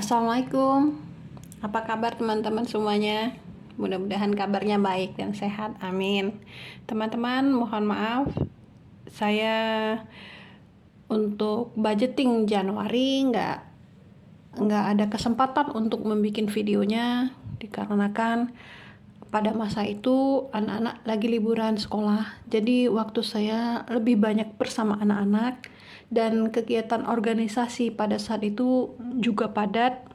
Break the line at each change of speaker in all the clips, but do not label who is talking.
Assalamualaikum. Apa kabar teman-teman semuanya? Mudah-mudahan kabarnya baik dan sehat. Amin. Teman-teman, mohon maaf saya untuk budgeting Januari nggak ada kesempatan untuk membuat videonya dikarenakan pada masa itu anak-anak lagi liburan sekolah. Jadi waktu saya lebih banyak bersama anak-anak dan kegiatan organisasi pada saat itu juga padat.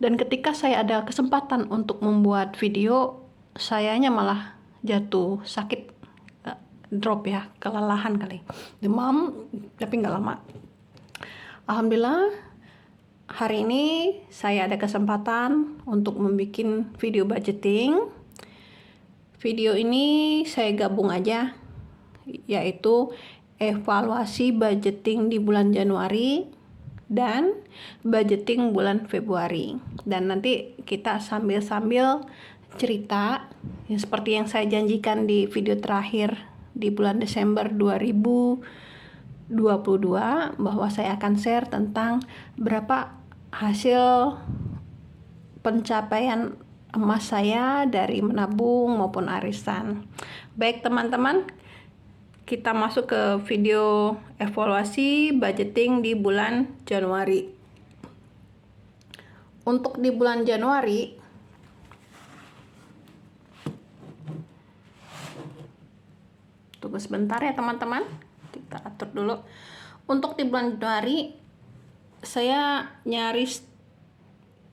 Dan ketika saya ada kesempatan untuk membuat video, sayanya malah jatuh sakit, drop ya, kelelahan kali, demam, tapi nggak lama. Alhamdulillah hari ini saya ada kesempatan untuk membuat video budgeting. Video ini saya gabung aja, yaitu evaluasi budgeting di bulan Januari dan budgeting bulan Februari. Dan nanti kita sambil-sambil cerita ya, seperti yang saya janjikan di video terakhir di bulan Desember 2022 bahwa saya akan share tentang berapa hasil pencapaian emas saya dari menabung maupun arisan. Baik teman-teman, kita masuk ke video evaluasi budgeting di bulan Januari. Untuk di bulan Januari, tunggu sebentar ya teman-teman, kita atur dulu. Untuk di bulan Januari, saya nyaris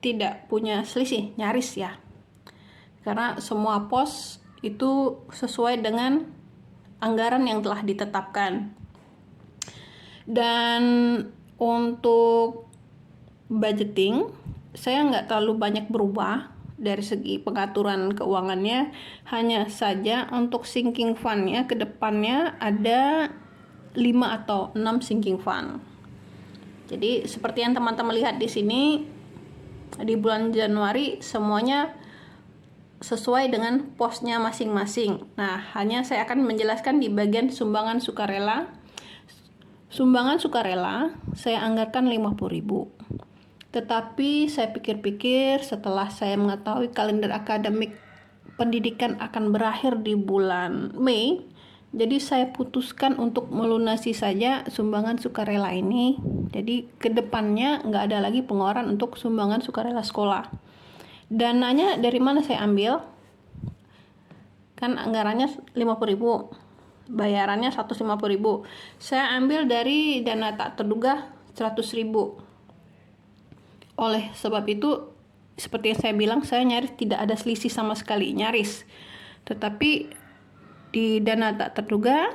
tidak punya selisih, nyaris ya. Karena semua pos itu sesuai dengan anggaran yang telah ditetapkan. Dan untuk budgeting, saya nggak terlalu banyak berubah dari segi pengaturan keuangannya. Hanya saja untuk sinking fund-nya ke depannya ada 5 atau 6 sinking fund. Jadi seperti yang teman-teman lihat di sini, di bulan Januari semuanya sesuai dengan posnya masing-masing. Nah, hanya saya akan menjelaskan di bagian sumbangan sukarela. Sumbangan sukarela saya anggarkan 50.000. Tetapi saya pikir-pikir setelah saya mengetahui kalender akademik pendidikan akan berakhir di bulan Mei, jadi saya putuskan untuk melunasi saja sumbangan sukarela ini. Jadi kedepannya nggak ada lagi pengeluaran untuk sumbangan sukarela sekolah. Dananya dari mana saya ambil? Kan anggarannya 50.000, bayarannya 150.000. Saya ambil dari dana tak terduga 100.000. Oleh sebab itu, seperti yang saya bilang, saya nyaris tidak ada selisih sama sekali, nyaris. Tetapi di dana tak terduga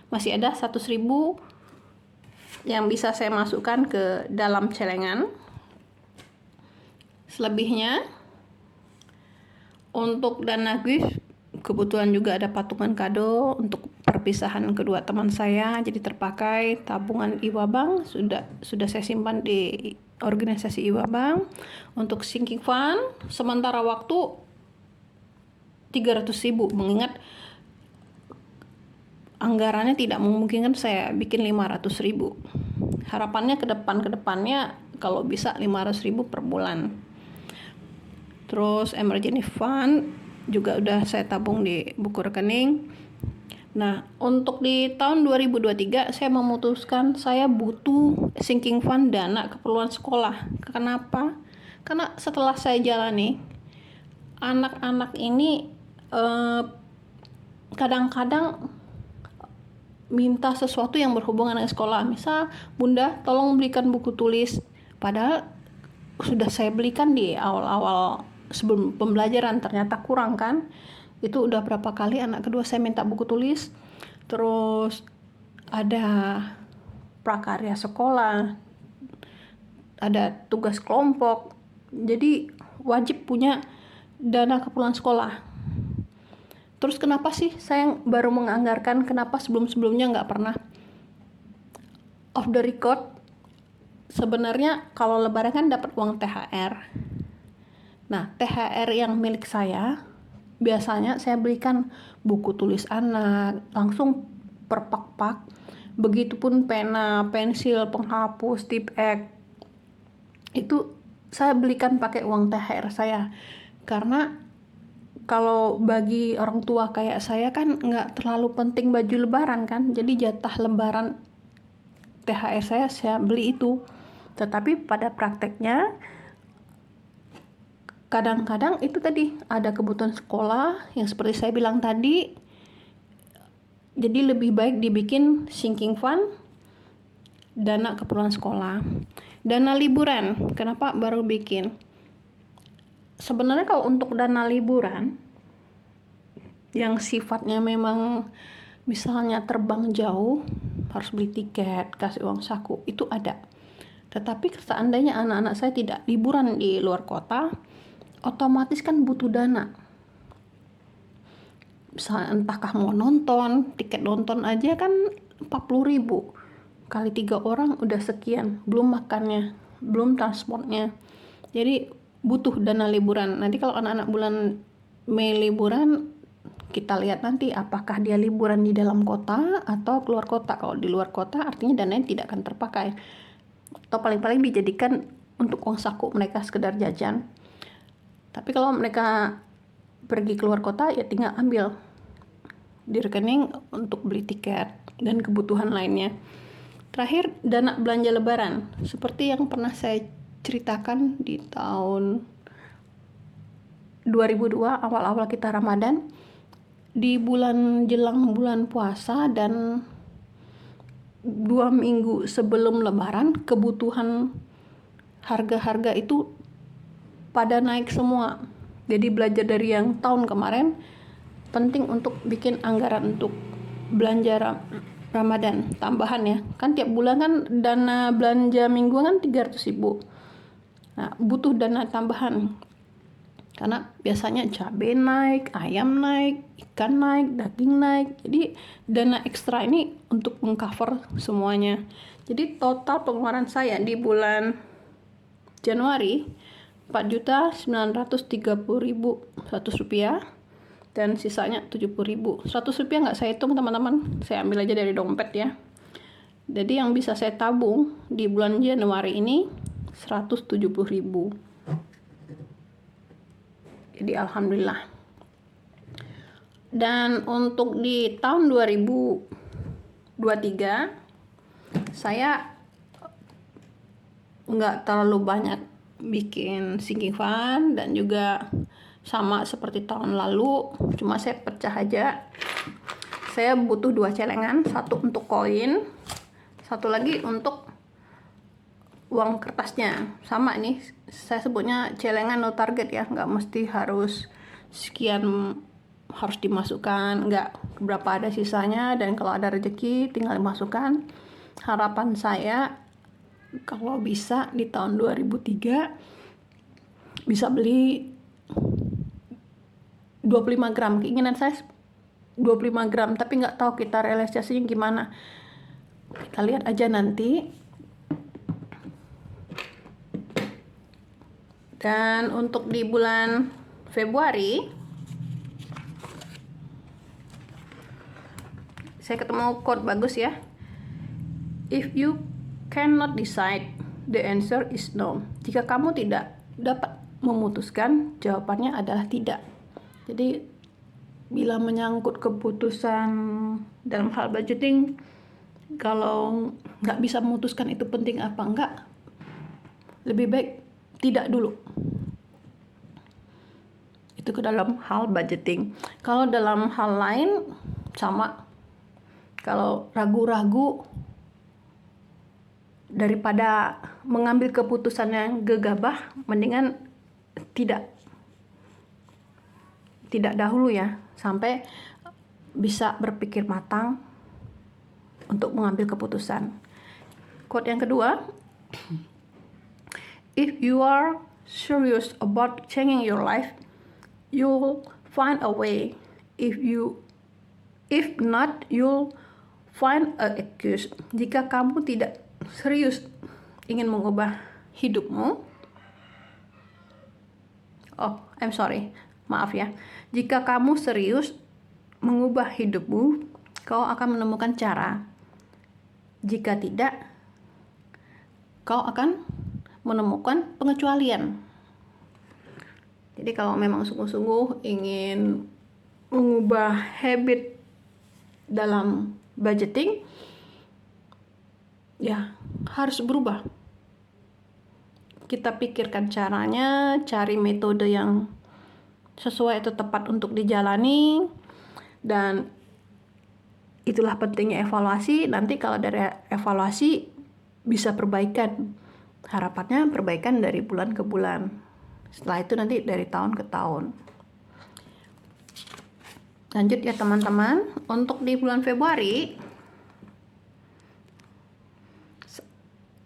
masih ada 100.000 yang bisa saya masukkan ke dalam celengan. Selebihnya untuk dana GIF, kebetulan juga ada patungan kado untuk perpisahan kedua teman saya, jadi terpakai. Tabungan Iwa Bank sudah saya simpan di organisasi Iwa Bank. Untuk sinking fund sementara waktu 300.000, mengingat anggarannya tidak memungkinkan saya bikin 500.000. Harapannya ke depannya kalau bisa 500.000 per bulan. Terus emergency fund juga udah saya tabung di buku rekening. Nah, untuk di tahun 2023 saya memutuskan saya butuh sinking fund dana keperluan sekolah. Kenapa? Karena setelah saya jalani, anak-anak ini kadang-kadang minta sesuatu yang berhubungan dengan sekolah. Misal, Bunda tolong belikan buku tulis. Padahal sudah saya belikan di awal-awal sebelum pembelajaran, ternyata kurang kan. Itu udah berapa kali anak kedua saya minta buku tulis. Terus ada prakarya sekolah, ada tugas kelompok. Jadi wajib punya dana keperluan sekolah. Terus kenapa sih saya baru menganggarkan, kenapa sebelum-sebelumnya nggak pernah? Off the record, sebenarnya kalau lebaran kan dapat uang THR. Nah, THR yang milik saya, biasanya saya belikan buku tulis anak, langsung per pak-pak. Begitupun pena, pensil, penghapus, tip X. Itu saya belikan pakai uang THR saya, karena kalau bagi orang tua kayak saya kan nggak terlalu penting baju lebaran kan, jadi jatah lebaran THR saya beli itu. Tetapi pada prakteknya kadang-kadang itu tadi ada kebutuhan sekolah yang seperti saya bilang tadi, jadi lebih baik dibikin sinking fund, dana keperluan sekolah. Dana liburan, kenapa baru bikin? Sebenarnya kalau untuk dana liburan yang sifatnya memang misalnya terbang jauh, harus beli tiket, kasih uang saku, itu ada. Tetapi seandainya anak-anak saya tidak liburan di luar kota, otomatis kan butuh dana. Misalnya entahkah mau nonton, tiket nonton aja kan 40.000. Kali 3 orang udah sekian, belum makannya, belum transportnya. Jadi butuh dana liburan. Nanti kalau anak-anak bulan Mei liburan, kita lihat nanti apakah dia liburan di dalam kota atau keluar kota. Kalau di luar kota artinya dananya tidak akan terpakai, atau paling-paling dijadikan untuk uang saku mereka sekedar jajan. Tapi kalau mereka pergi keluar kota, ya tinggal ambil di rekening untuk beli tiket dan kebutuhan lainnya. Terakhir, dana belanja lebaran. Seperti yang pernah saya ceritakan di tahun 2002, awal-awal kita Ramadan, di bulan jelang bulan puasa dan 2 minggu sebelum lebaran, kebutuhan harga-harga itu pada naik semua. Jadi belajar dari yang tahun kemarin, penting untuk bikin anggaran untuk belanja Ramadan tambahan ya. Kan tiap bulan kan dana belanja mingguan kan 300.000. Nah, butuh dana tambahan. Karena biasanya cabai naik, ayam naik, ikan naik, daging naik. Jadi dana ekstra ini untuk mengcover semuanya. Jadi total pengeluaran saya di bulan Januari 4.930.100 rupiah, dan sisanya 70.000. 100 rupiah nggak saya hitung teman-teman, saya ambil aja dari dompet ya. Jadi yang bisa saya tabung di bulan Januari ini 170.000. Jadi alhamdulillah. Dan untuk di tahun 2023 saya nggak terlalu banyak bikin sinking fund, dan juga sama seperti tahun lalu, cuma saya pecah aja. Saya butuh 2 celengan, satu untuk koin, satu lagi untuk uang kertasnya. Sama nih, saya sebutnya celengan no target ya, nggak mesti harus sekian harus dimasukkan, nggak, berapa ada sisanya, dan kalau ada rezeki tinggal dimasukkan. Harapan saya kalau bisa di tahun 2003 bisa beli 25 gram. Keinginan saya 25 gram, tapi nggak tahu kita realisasinya gimana. Kita lihat aja nanti. Dan untuk di bulan Februari, saya ketemu quote bagus ya. If you cannot decide, the answer is no. Jika kamu tidak dapat memutuskan, jawabannya adalah tidak. Jadi bila menyangkut keputusan dalam hal budgeting, kalau nggak bisa memutuskan itu penting apa enggak, lebih baik tidak dulu. Itu ke dalam hal budgeting. Kalau dalam hal lain sama. Kalau ragu-ragu, daripada mengambil keputusan yang gegabah, mendingan tidak dahulu ya, sampai bisa berpikir matang untuk mengambil keputusan. Quote yang kedua, if you are serious about changing your life, you'll find a way. If not, you'll find an excuse. Jika kamu tidak serius ingin mengubah hidupmu, maaf ya. Jika kamu serius mengubah hidupmu, kau akan menemukan cara. Jika tidak, kau akan menemukan pengecualian. Jadi kalau memang sungguh-sungguh ingin mengubah habit dalam budgeting, ya harus berubah. Kita pikirkan caranya, cari metode yang sesuai atau tepat untuk dijalani, dan itulah pentingnya evaluasi. Nanti kalau dari evaluasi bisa perbaikan. Harapannya perbaikan dari bulan ke bulan. Setelah itu nanti dari tahun ke tahun. Lanjut ya teman-teman, untuk di bulan Februari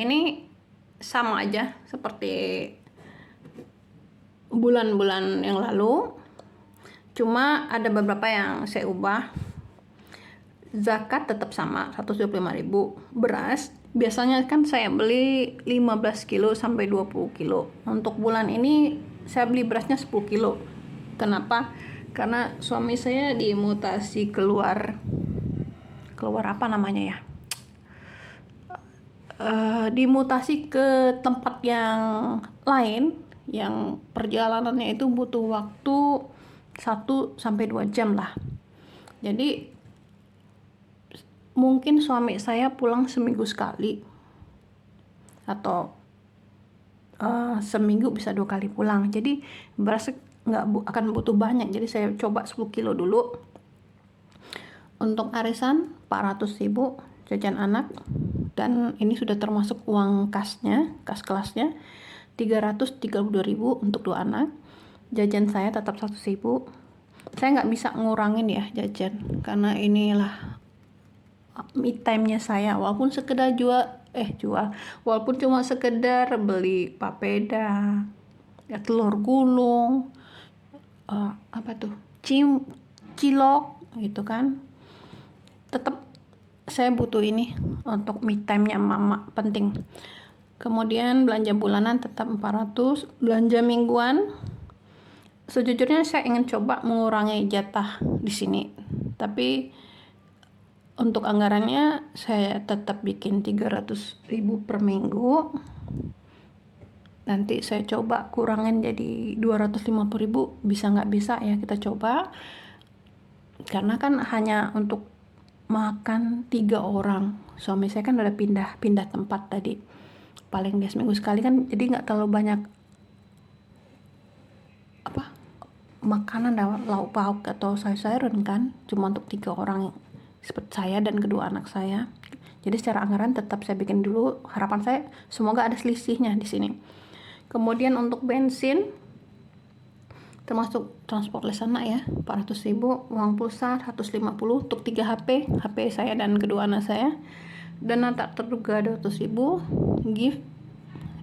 ini sama aja seperti bulan-bulan yang lalu, cuma ada beberapa yang saya ubah. Zakat tetap sama 125.000. Beras biasanya kan saya beli 15 kilo sampai 20 kilo. Untuk bulan ini saya beli berasnya 10 kilo. Kenapa? Karena suami saya dimutasi keluar apa namanya ya? Dimutasi ke tempat yang lain, yang perjalanannya itu butuh waktu 1 sampai 2 jam lah. Jadi mungkin suami saya pulang seminggu sekali, atau seminggu bisa 2 kali pulang. Jadi beras nggak akan butuh banyak. Jadi saya coba 10 kilo dulu. Untuk arisan 400.000 jajan anak, dan ini sudah termasuk uang kasnya, kas kelasnya 332.000 untuk 2 anak. Jajan saya tetap 100.000. Saya nggak bisa ngurangin ya jajan, karena inilah me time-nya saya. Walaupun sekedar walaupun cuma sekedar beli papeda, ya telur gulung, cilok gitu kan, tetap saya butuh ini untuk me time-nya mama, penting. Kemudian belanja bulanan tetap 400, belanja mingguan sejujurnya saya ingin coba mengurangi jatah di sini, tapi untuk anggarannya saya tetap bikin 300.000 per minggu. Nanti saya coba kurangin jadi 250.000, bisa nggak bisa ya, kita coba. Karena kan hanya untuk makan 3 orang. Suami saya kan udah pindah tempat tadi. Paling dia seminggu sekali kan, jadi nggak terlalu banyak makanan, lauk pauk atau sayur-sayuran kan. Cuma untuk 3 orang seperti saya dan kedua anak saya. Jadi secara anggaran tetap saya bikin dulu. Harapan saya semoga ada selisihnya di sini. Kemudian untuk bensin, termasuk transport lesana ya, 400.000. Uang pulsa 150 untuk 3 HP saya dan kedua anak saya. Dana tak terduga 200.000.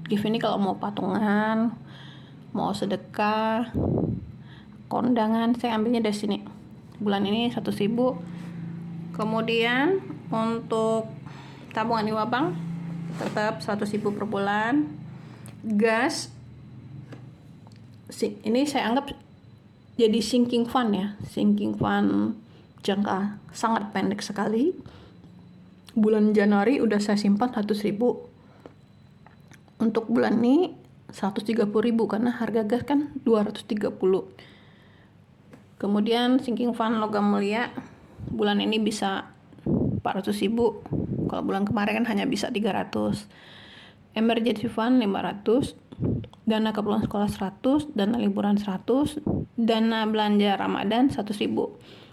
Gift ini kalau mau patungan, mau sedekah, kondangan, saya ambilnya dari sini. Bulan ini 100.000. Kemudian untuk tabungan Iwa Bank tetap 100.000 per bulan. Gas ini saya anggap jadi sinking fund ya, sinking fund jangka sangat pendek sekali. Bulan Januari udah saya simpan 100.000. Untuk bulan ini 130.000 karena harga gas kan 230. Kemudian sinking fund logam mulia bulan ini bisa 400.000. Kalau bulan kemarin kan hanya bisa 300. Emergency fund 500. Dana keperluan sekolah 100, dana liburan 100, dana belanja Ramadan 100.000.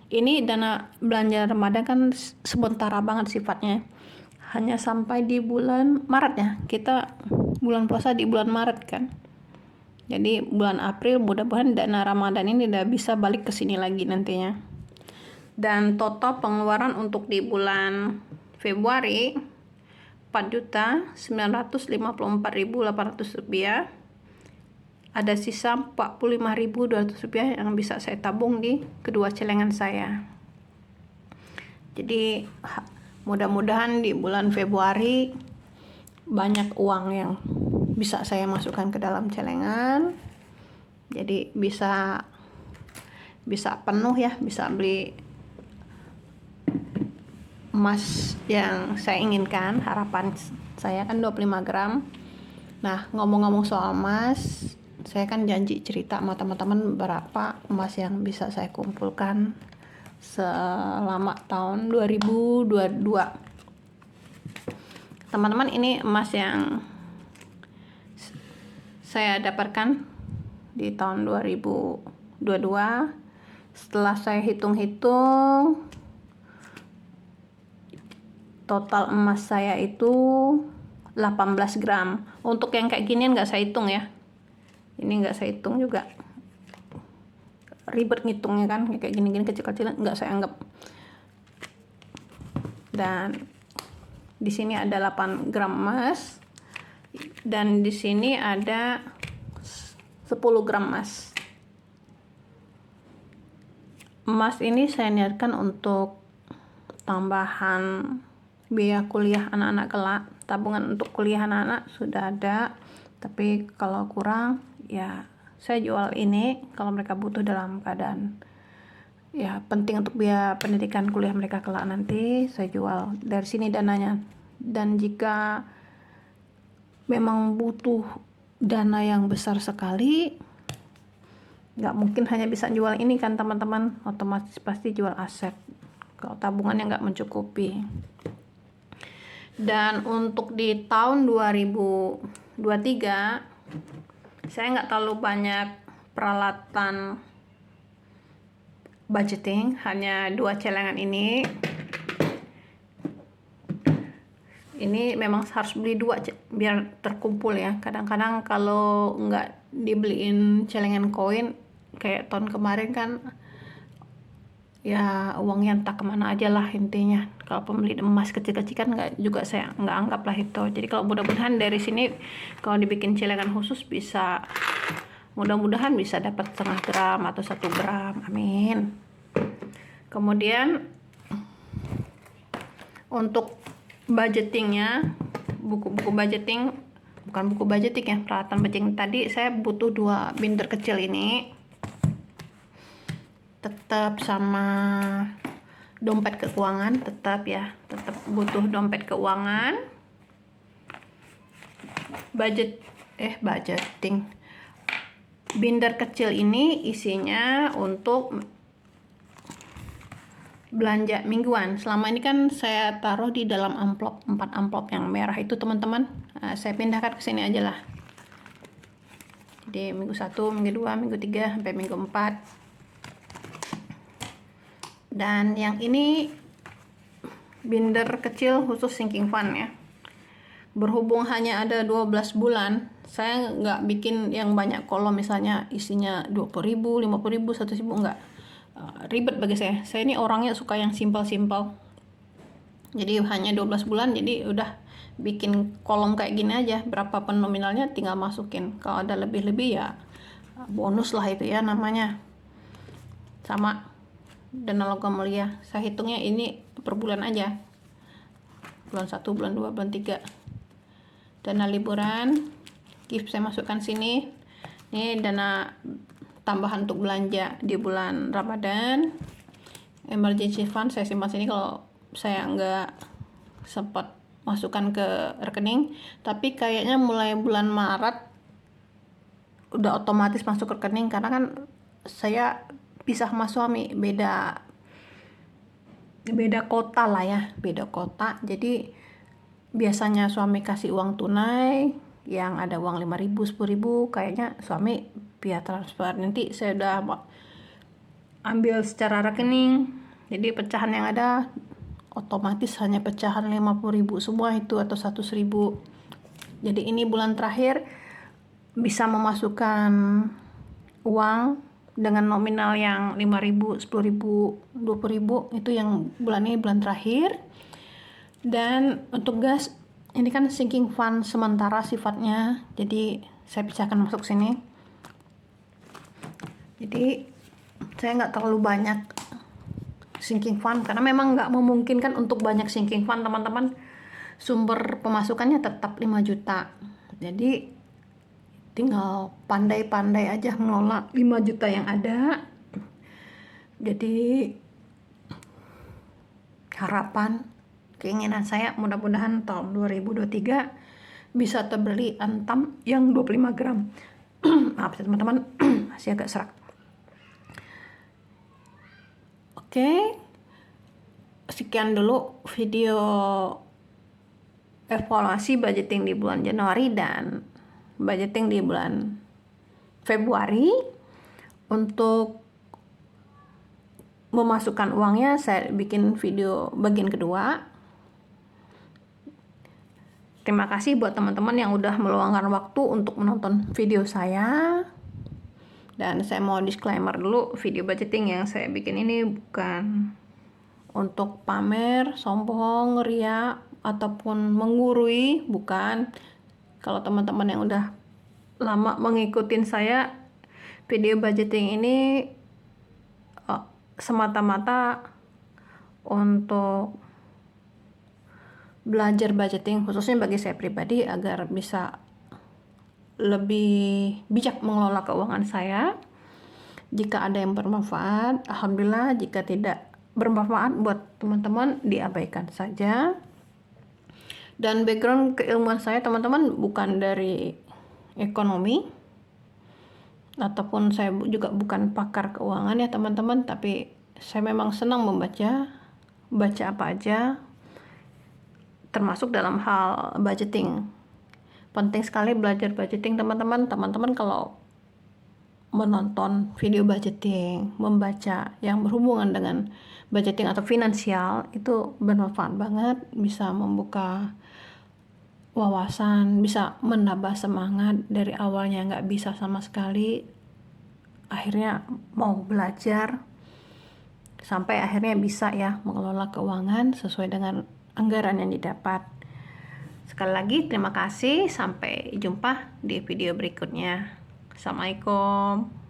Ini dana belanja Ramadan kan sementara banget sifatnya. Hanya sampai di bulan Maret ya. Kita bulan puasa di bulan Maret kan. Jadi bulan April mudah-mudahan dana Ramadan ini udah bisa balik ke sini lagi nantinya. Dan total pengeluaran untuk di bulan Februari 4.954.800 rupiah. Ada sisa 45.200 rupiah yang bisa saya tabung di kedua celengan saya. Jadi mudah-mudahan di bulan Februari banyak uang yang bisa saya masukkan ke dalam celengan. Jadi bisa penuh ya, bisa beli emas yang saya inginkan. Harapan saya kan 25 gram. Nah, ngomong-ngomong soal emas, saya kan janji cerita sama teman-teman berapa emas yang bisa saya kumpulkan selama tahun 2022. Teman-teman, ini emas yang saya dapatkan di tahun 2022. Setelah saya hitung-hitung, total emas saya itu 18 gram. Untuk yang kayak ginian nggak saya hitung ya. Ini nggak saya hitung juga. Ribet ngitungnya kan, kayak gini-gini kecil-kecilan nggak saya anggap. Dan di sini ada 8 gram emas. Dan di sini ada 10 gram emas. Emas ini saya niatkan untuk tambahan biaya kuliah anak-anak kelak. Tabungan untuk kuliah anak-anak sudah ada, tapi kalau kurang ya saya jual ini kalau mereka butuh dalam keadaan ya penting untuk biaya pendidikan kuliah mereka kelak, nanti saya jual dari sini dananya. Dan jika memang butuh dana yang besar sekali, nggak mungkin hanya bisa jual ini kan teman-teman, otomatis pasti jual aset kalau tabungannya nggak mencukupi. Dan untuk di tahun 2023 saya nggak terlalu banyak peralatan budgeting, hanya 2 celengan ini. Ini memang harus beli 2 biar terkumpul ya. Kadang-kadang kalau nggak dibeliin celengan koin kayak tahun kemarin kan ya uangnya entah kemana aja lah intinya. Kalau pembeli emas kecil-kecil kan saya nggak anggap lah itu. Jadi kalau mudah-mudahan dari sini kalau dibikin celengan khusus bisa, mudah-mudahan bisa dapat 0,5 gram atau 1 gram, amin. Kemudian untuk budgetingnya, buku-buku budgeting, bukan buku budgeting ya, peralatan budgeting tadi saya butuh 2 binder kecil ini, tetap sama dompet keuangan, tetap butuh dompet keuangan. Budgeting binder kecil ini isinya untuk belanja mingguan. Selama ini kan saya taruh di dalam amplop, 4 amplop yang merah itu teman-teman. Saya pindahkan ke sini aja lah. Jadi minggu 1, minggu 2, minggu 3 sampai minggu 4. Dan yang ini binder kecil khusus sinking fund ya. Berhubung hanya ada 12 bulan, saya nggak bikin yang banyak kolom, misalnya isinya 20.000, 50.000, 100.000, enggak. Ribet bagi saya. Saya ini orangnya suka yang simpel-simpel. Jadi hanya 12 bulan, jadi udah bikin kolom kayak gini aja. Berapapun nominalnya tinggal masukin. Kalau ada lebih-lebih ya bonus lah itu ya namanya. Sama dana logam mulia. Saya hitungnya ini per bulan aja. Bulan 1, bulan 2, bulan 3. Dana liburan, gift saya masukkan sini. Ini dana tambahan untuk belanja di bulan Ramadan. Emergency fund saya simpan sini kalau saya nggak sempat masukkan ke rekening, tapi kayaknya mulai bulan Maret udah otomatis masuk ke rekening karena kan saya pisah sama suami, beda kota lah ya, beda kota. Jadi biasanya suami kasih uang tunai yang ada uang 5.000, 10.000, kayaknya suami via transfer. Nanti saya udah ambil secara rekening, jadi pecahan yang ada otomatis hanya pecahan 50.000 semua itu atau 100.000. Jadi ini bulan terakhir bisa memasukkan uang dengan nominal yang 5.000, 10.000, 20.000, itu yang bulan ini bulan terakhir. Dan untuk gas ini kan sinking fund sementara sifatnya, jadi saya pisahkan masuk sini. Jadi saya nggak terlalu banyak sinking fund karena memang nggak memungkinkan untuk banyak sinking fund teman-teman. Sumber pemasukannya tetap 5 juta, jadi tinggal pandai-pandai aja mengelola 5 juta yang ada. Jadi harapan, keinginan saya mudah-mudahan tahun 2023 bisa terbeli antam yang 25 gram. Maaf ya teman-teman, masih agak serak. Oke, sekian dulu video evaluasi budgeting di bulan Januari dan budgeting di bulan Februari. Untuk memasukkan uangnya saya bikin video bagian kedua. Terima kasih buat teman-teman yang udah meluangkan waktu untuk menonton video saya. Dan saya mau disclaimer dulu, video budgeting yang saya bikin ini bukan untuk pamer, sombong, ria, ataupun menggurui, bukan. Kalau teman-teman yang udah lama mengikutin saya, video budgeting ini semata-mata untuk belajar budgeting, khususnya bagi saya pribadi, agar bisa lebih bijak mengelola keuangan saya. Jika ada yang bermanfaat, alhamdulillah. Jika tidak bermanfaat buat teman-teman, diabaikan saja. Dan background keilmuan saya teman-teman bukan dari ekonomi, ataupun saya juga bukan pakar keuangan ya teman-teman, tapi saya memang senang baca apa aja, termasuk dalam hal budgeting. Penting sekali belajar budgeting teman-teman. Teman-teman kalau menonton video budgeting, membaca yang berhubungan dengan budgeting atau finansial, itu bermanfaat banget, bisa membuka wawasan, bisa menambah semangat. Dari awalnya nggak bisa sama sekali, akhirnya mau belajar, sampai akhirnya bisa ya mengelola keuangan sesuai dengan anggaran yang didapat. Sekali lagi terima kasih, sampai jumpa di video berikutnya. Assalamualaikum.